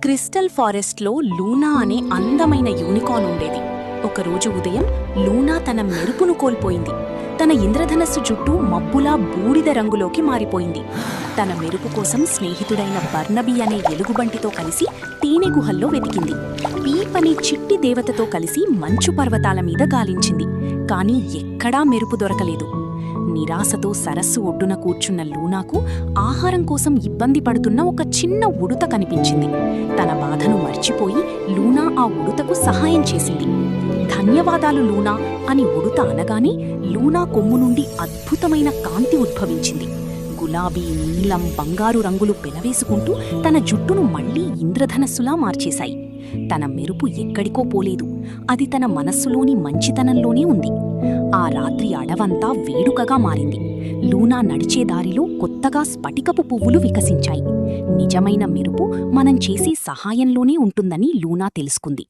Crystal ఫారెస్ట్లో Luna అనే అందమైన యూనికార్న్ ఉండేది. ఒకరోజు ఉదయం లూనా తన మెరుపును కోల్పోయింది. తన ఇంద్రధనస్సు జుట్టు మబ్బులా బూడిద రంగులోకి మారిపోయింది. తన మెరుపు కోసం స్నేహితుడైన బర్నబీ అనే ఎలుగుబంటితో కలిసి తేనె గుహల్లో వెతికింది. పీప్ అనే చిట్టి దేవతతో కలిసి మంచు పర్వతాల మీద గాలించింది. కానీ ఎక్కడా మెరుపు దొరకలేదు. నిరాశతో సరస్సు ఒడ్డున కూర్చున్న లూనాకు ఆహారం కోసం ఇబ్బంది పడుతున్న ఒక చిన్న ఉడుత కనిపించింది. తన బాధను మర్చిపోయి లూనా ఆ ఉడుతకు సహాయం చేసింది. ధన్యవాదాలు లూనా అని ఉడుత అనగానే లూనా కొమ్ము నుండి అద్భుతమైన కాంతి ఉద్భవించింది. గులాబీ, నీలం, బంగారు రంగులు పెనవేసుకుంటూ తన జుట్టును మళ్లీ ఇంద్రధనస్సులా మార్చేశాయి. తన మెరుపు ఎక్కడికో పోలేదు. అది తన మనస్సులోని మంచితనంలోనే ఉంది. ఆ రాత్రి అడవంతా వేడుకగా మారింది. లూనా నడిచే దారిలో కొత్తగా స్ఫటికపు పువ్వులు వికసించాయి. నిజమైన మెరుపు మనం చేసే సహాయంలోనే ఉంటుందని లూనా తెలుసుకుంది.